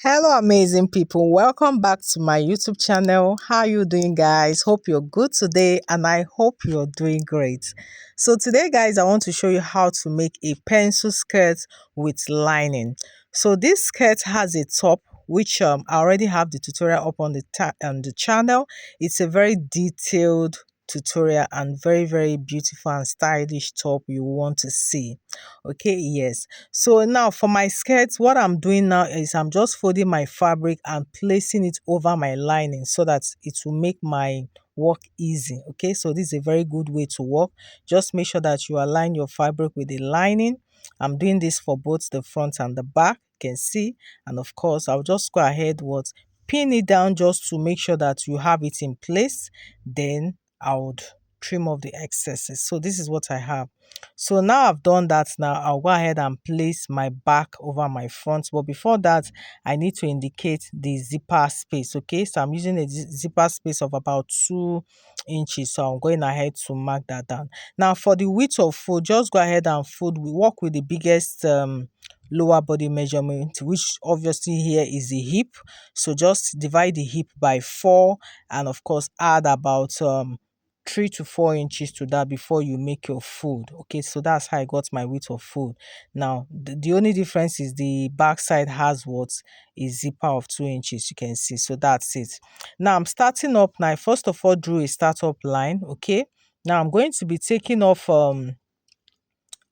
Hello amazing people, welcome back to my YouTube channel. How you doing guys? Hope you're good today and I hope you're doing great. So today guys, I want to show you how to make a pencil skirt with lining. So this skirt has a top which I already have the tutorial up on the channel. It's a very detailed tutorial and very beautiful and stylish top you want to see. Okay, yes. So now for my skirts, what I'm doing now is I'm just folding my fabric and placing it over my lining so that it will make my work easy. Okay, so this is a very good way to work. Just make sure that you align your fabric with the lining. I'm doing this for both the front and the back, you can see. And of course, I'll just go ahead what pin it down just to make sure that you have it in place. Then I would trim off the excesses. So this is what I have. So now I've done that, now I'll go ahead and place my back over my front. But before that, I need to indicate the zipper space. Okay, so I'm using a zipper space of about 2 inches. So I'm going ahead to mark that down. Now for the width of fold, just go ahead and fold. We work with the biggest lower body measurement, which obviously here is the hip. So just divide the hip by 4 and of course add about 3 to 4 inches to that before you make your fold. Okay, so that's how I got my width of fold. Now the only difference is the back side has what is zipper of 2 inches, you can see. So that's it. Now I'm starting up. Now I first of all drew a startup line. Okay, now I'm going to be taking off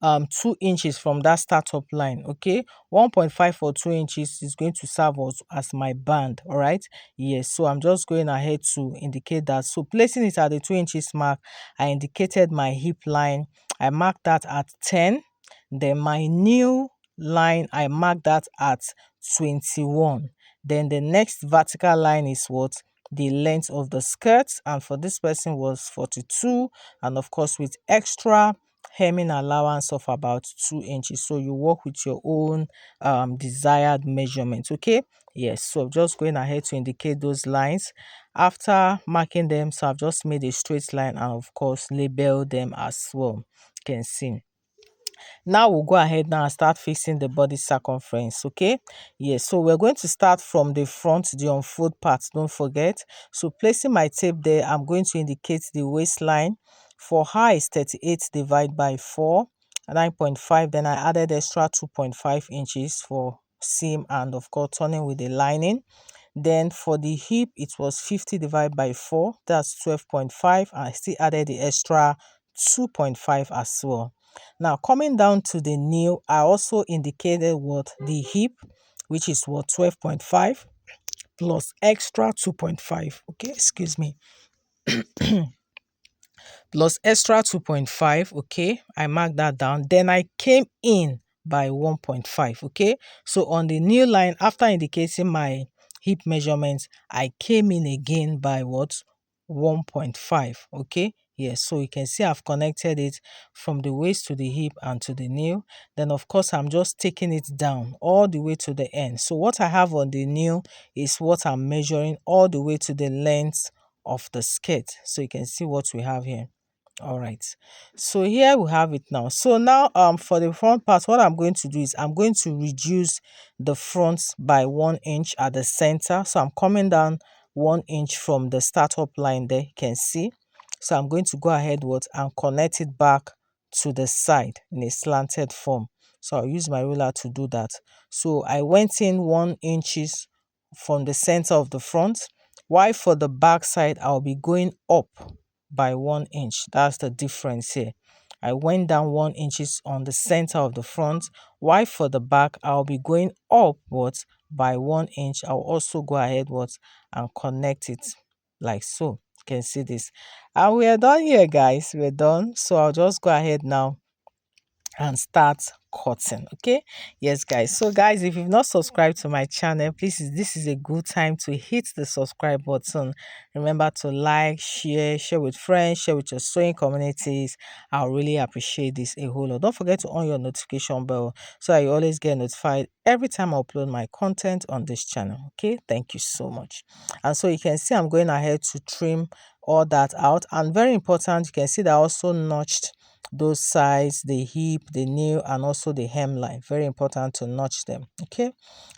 2 inches from that startup line. Okay, 1.5 or 2 inches is going to serve as my band. All right, yes. So I'm just going ahead to indicate that. So placing it at the 2 inches mark, I indicated my hip line. I marked that at 10. Then my new line, I marked that at 21. Then the next vertical line is what the length of the skirt, and for this person was 42, and of course with extra hemming allowance of about 2 inches. So you work with your own desired measurement. Okay, yes. So just going ahead to indicate those lines. After marking them, so I've just made a straight line and of course label them as well, you can see. Now we'll go ahead now and start fixing the body circumference. Okay, yes. So we're going to start from the front, the unfold part, don't forget. So placing my tape there, I'm going to indicate the waistline. For her is 38 divided by 4, 9.5. Then I added extra 2.5 inches for seam and of course turning with the lining. Then for the hip, it was 50 divided by 4, that's 12.5. I still added the extra 2.5 as well. Now coming down to the knee, I also indicated what the hip, which is what 12.5 plus extra 2.5. Okay, excuse me. Plus extra 2.5. Okay, I marked that down. Then I came in by 1.5. Okay, so on the new line, after indicating my hip measurements, I came in again by what 1.5. Okay, yes. So you can see I've connected it from the waist to the hip and to the knee. Then of course I'm just taking it down all the way to the end. So what I have on the knee is what I'm measuring all the way to the length of the skirt. So you can see what we have here. All right, so here we have it now. So now for the front part, what I'm going to do is I'm going to reduce the front by 1 inch at the center. So I'm coming down 1 inch from the startup line there, you can see. So I'm going to go ahead and connect it back to the side in a slanted form. So I'll use my ruler to do that. So I went in 1 inches from the center of the front, while for the back side I'll be going up by 1 inch. That's the difference here. I went down 1 inches on the center of the front, while for the back I'll be going upwards by 1 inch. I'll also go ahead and connect it like so. You can see this, and we are done here guys, we're done. So I'll just go ahead now and start cutting. Okay, yes guys. So guys, if you've not subscribed to my channel, please, this is a good time to hit the subscribe button. Remember to like, share with friends, share with your sewing communities. I'll really appreciate this a whole lot. Don't forget to on your notification bell so that you always get notified every time I upload my content on this channel. Okay, thank you so much. And so you can see I'm going ahead to trim all that out, and very important, you can see that I also notched those sides, the hip, the knee, and also the hemline. Very important to notch them, okay?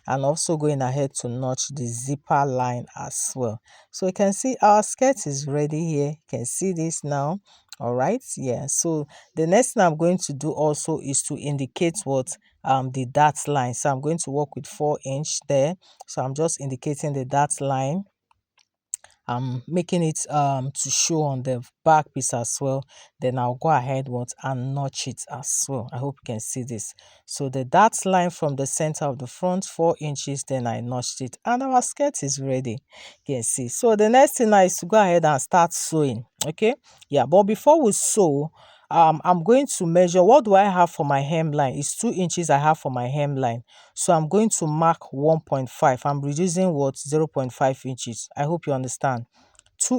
And also going ahead to notch the zipper line as well. So you can see our skirt is ready here. You can see this now. All right, yeah. So the next thing I'm going to do also is to indicate what the dart line. So I'm going to work with 4" there. So I'm just indicating the dart line. I'm making it to show on the back piece as well. Then I'll go ahead and notch it as well. I hope you can see this. So the dart line from the center of the front, 4". Then I notched it, and our skirt is ready. You can see. So the next thing now is to go ahead and start sewing. Okay, yeah. But before we sew, I'm going to measure. What do I have for my hemline? It's 2" I have for my hemline. So I'm going to mark 1.5. I'm reducing what? 0.5 inches. I hope you understand. 2"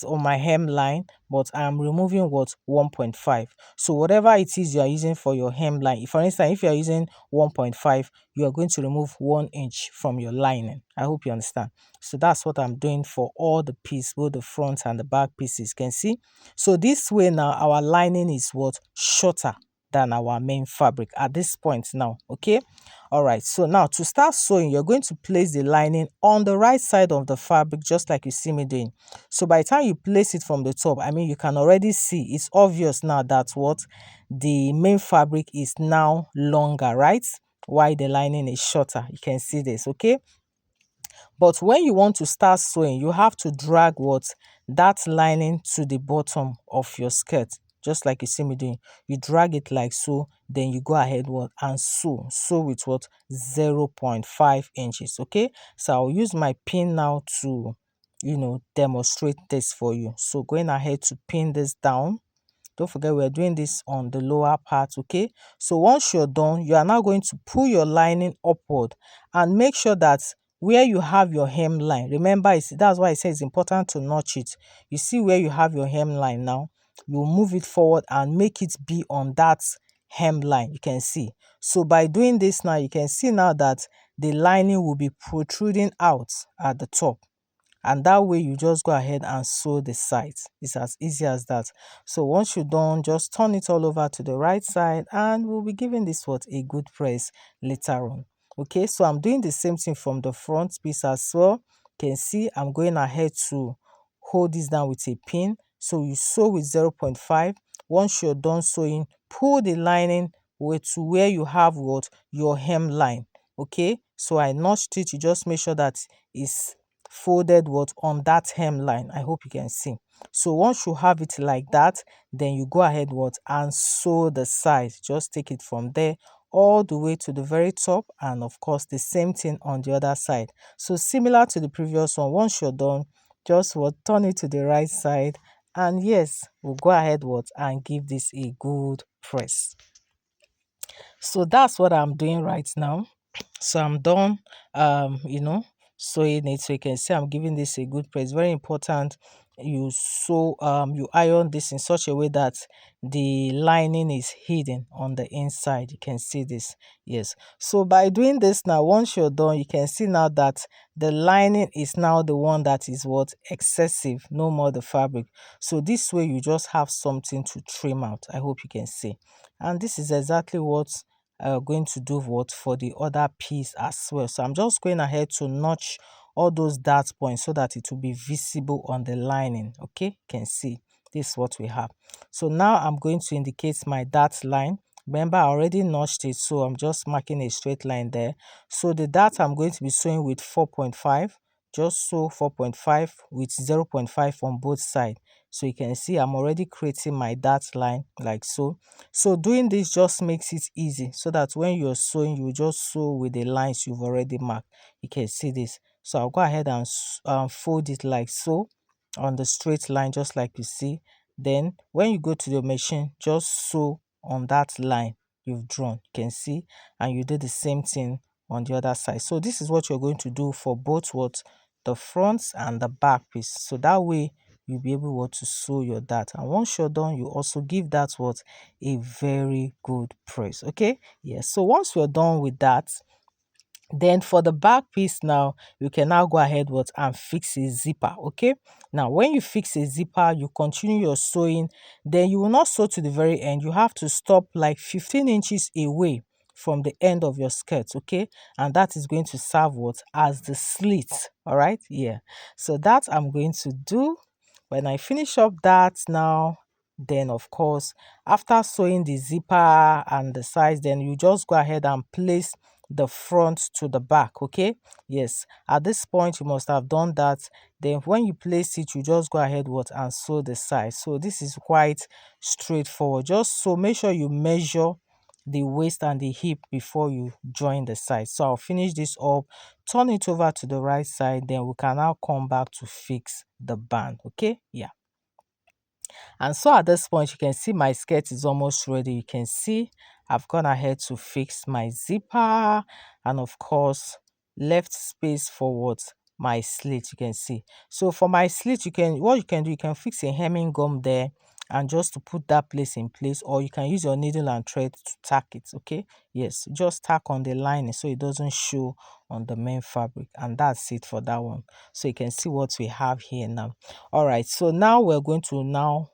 on my hemline, but I'm removing what? 1.5. So whatever it is you are using for your hemline, for instance, if you are using 1.5, you are going to remove 1" from your lining. I hope you understand. So that's what I'm doing for all the pieces, both the front and the back pieces. Can see. So this way now our lining is what? Shorter than our main fabric at this point now. Okay. All right, so now to start sewing, you're going to place the lining on the right side of the fabric, just like you see me doing. So by the time you place it from the top, I mean, you can already see, it's obvious now that what? The main fabric is now longer, right? While the lining is shorter. You can see this, okay? But when you want to start sewing, you have to drag what? That lining to the bottom of your skirt, just like you see me doing. You drag it like so, then you go ahead what? And sew. Sew with what? 0.5 inches, okay? So I'll use my pin now to, demonstrate this for you. So going ahead to pin this down. Don't forget we're doing this on the lower part, okay? So once you're done, you are now going to pull your lining upward and make sure that where you have your hemline, remember, that's why I say it's important to notch it. You see where you have your hemline now, you move it forward and make it be on that hemline. You can see. So by doing this now, you can see now that the lining will be protruding out at the top. And that way you just go ahead and sew the sides. It's as easy as that. So once you're done, just turn it all over to the right side, and we'll be giving this what? A good press later on. Okay, so I'm doing the same thing from the front piece as well. You can see I'm going ahead to hold this down with a pin. So you sew with 0.5. Once you're done sewing, pull the lining to where you have what? Your hemline. Okay, so I notched it. You just make sure that it's folded what? On that hemline. I hope you can see. So once you have it like that, then you go ahead what? And sew the side. Just take it from there all the way to the very top, and of course the same thing on the other side. So similar to the previous one, once you're done, just what? Turn it to the right side, and yes, we'll go ahead what? And give this a good press. So that's what I'm doing right now. So I'm done sewing it. So you can see I'm giving this a good press. Very important you sew, you iron this in such a way that the lining is hidden on the inside. You can see this. Yes, so by doing this now, once you're done, you can see now that the lining is now the one that is what? Excessive, no more the fabric. So this way you just have something to trim out. I hope you can see. And this is exactly what going to do what? For the other piece as well. So I'm just going ahead to notch all those dart points so that it will be visible on the lining. Okay, you can see this is what we have. So now I'm going to indicate my dart line. Remember, I already notched it, so I'm just marking a straight line there. So the dart I'm going to be sewing with 4.5. Just sew 4.5 with 0.5 on both sides. So you can see I'm already creating my dart line like so. So doing this just makes it easy, so that when you're sewing, you just sew with the lines you've already marked. You can see this. So I'll go ahead and fold it like so on the straight line, just like you see. Then when you go to the machine, just sew on that line you've drawn. You can see, and you do the same thing on the other side. So this is what you're going to do for both what? The front and the back piece. So that way you'll be able to sew your dart. And once you're done, you also give that what? A very good press. Okay, yes. So once we're done with that, Then for the back piece now, you can now go ahead what and fix a zipper. Okay, now when you fix a zipper, you continue your sewing. Then you will not sew to the very end. You have to stop like 15 inches away from the end of your skirt. Okay, and that is going to serve what as the slit. All right, yeah, so that I'm going to do. When I finish up that now, then of course, after sewing the zipper and the sides, then you just go ahead and place the front to the back. Okay, yes, at this point you must have done that. Then when you place it, you just go ahead what and sew the side. So this is quite straightforward. Just so make sure you measure the waist and the hip before you join the side. So I'll finish this up, turn it over to the right side, then we can now come back to fix the band. Okay, yeah. And so at this point, you can see my skirt is almost ready. You can see I've gone ahead to fix my zipper and of course left space for what my slit. You can see. So for my slit, what you can do, you can fix a hemming gum there and just to put that place in place, or you can use your needle and thread to tack it. Okay, yes, just tack on the lining so it doesn't show on the main fabric, and that's it for that one. So you can see what we have here now. All right, so now we're going to now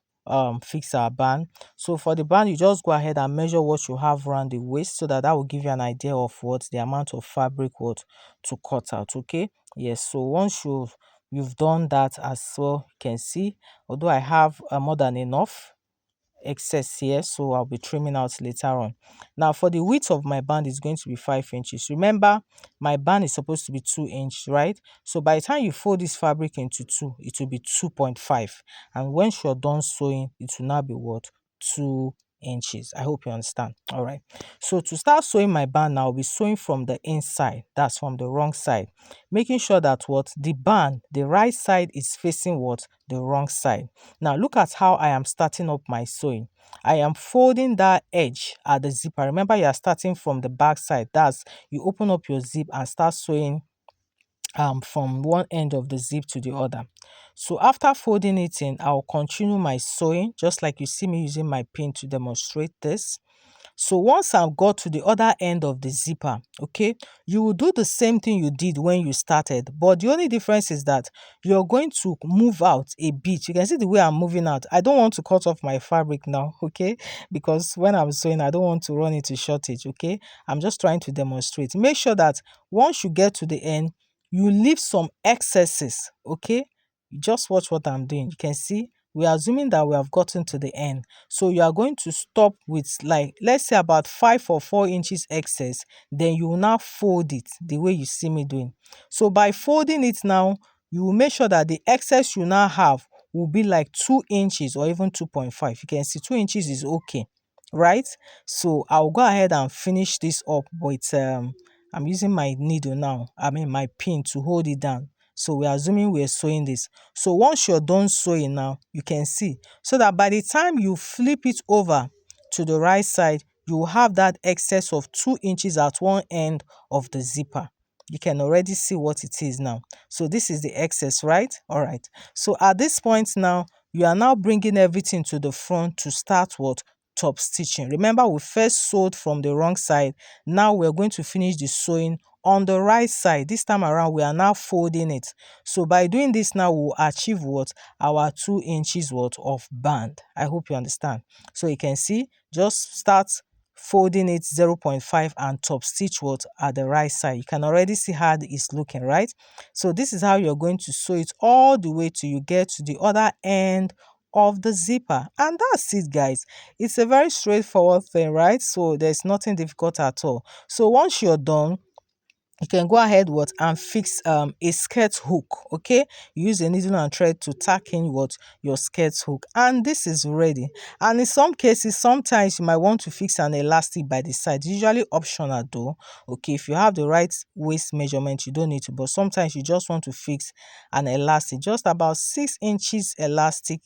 fix our band. So for the band, you just go ahead and measure what you have around the waist, so that will give you an idea of what the amount of fabric what to cut out. Okay, yes, so once you've done that as well, you can see, although I have more than enough excess here, so I'll be trimming out later on. Now for the width of my band is going to be 5 inches. Remember, my band is supposed to be 2 inches, right? So by the time you fold this fabric into two, it will be 2.5, and once you're done sewing, it will now be what, 2 inches. I hope you understand. All right, so to start sewing my band now, I'll be sewing from the inside, that's from the wrong side, making sure that what the band, the right side is facing what, the wrong side. Now look at how I am starting up my sewing. I am folding that edge at the zipper. Remember, you are starting from the back side. That's, you open up your zip and start sewing from one end of the zip to the other. So after folding it in, I'll continue my sewing just like you see me using my pin to demonstrate this. So once I've got to the other end of the zipper, okay, you will do the same thing you did when you started, but the only difference is that you're going to move out a bit. You can see the way I'm moving out. I don't want to cut off my fabric now, okay, because when I'm sewing, I don't want to run into shortage, okay. I'm just trying to demonstrate. Make sure that once you get to the end, you leave some excesses, okay. Just watch what I'm doing. You can see we are assuming that we have gotten to the end. So you are going to stop with, like, let's say about 5 or 4 inches excess. Then you will now fold it the way you see me doing. So by folding it now, you will make sure that the excess you now have will be like 2 inches or even 2.5. You can see 2 inches is okay, right? So I'll go ahead and finish this up with I'm using my needle now, I mean my pin, to hold it down. So we're assuming we're sewing this. So once you're done sewing now, you can see, so that by the time you flip it over to the right side, you will have that excess of 2 inches at one end of the zipper. You can already see what it is now. So this is the excess, right? All right. So at this point now, you are now bringing everything to the front to start what? Top stitching. Remember, we first sewed from the wrong side. Now we're going to finish the sewing on the right side. This time around, we are now folding it. So by doing this now, we'll achieve what? Our 2 inches worth of band. I hope you understand. So you can see, just start folding it 0.5 and top stitch what at the right side. You can already see how it's looking, right? So this is how you're going to sew it all the way till you get to the other end of the zipper, and that's it, guys. It's a very straightforward thing, right? So there's nothing difficult at all. So once you're done, you can go ahead what and fix a skirt hook. Okay, use a needle and thread to tack in what your skirt hook, and this is ready. And in some cases, sometimes you might want to fix an elastic by the side. Usually optional though. Okay, if you have the right waist measurement, you don't need to, but sometimes you just want to fix an elastic, just about 6 inches elastic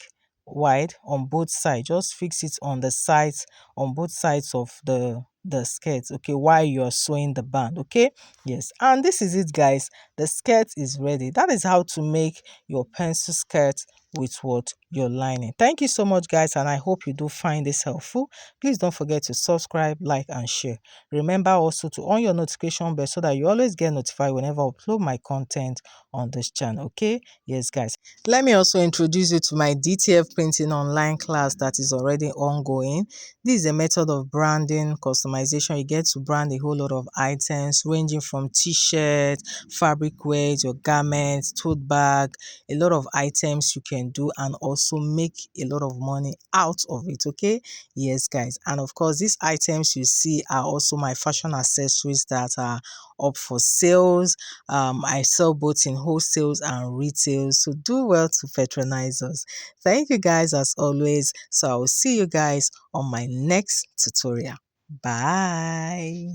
wide on both sides. Just fix it on the sides, on both sides of the skirt, okay, while you're sewing the band. Okay, yes, and this is it, guys. the skirt is ready. That is how to make your pencil skirt with what your lining. Thank you so much, guys, and I hope you do find this helpful. Please don't forget to subscribe, like, and share. Remember also to on your notification bell so that you always get notified whenever I upload my content on this channel. Okay, yes, guys, let me also introduce you to my DTF printing online class that is already ongoing. This is a method of branding customization. You get to brand a whole lot of items ranging from t-shirt, fabric wears, your garments, tote bag, a lot of items you can do and also make a lot of money out of it. Okay, yes, guys, and of course these items you see are also my fashion accessories that are up for sales. I sell both in wholesales and retail, so do well to patronize us. Thank you guys as always. So I will see you guys on my next tutorial. Bye.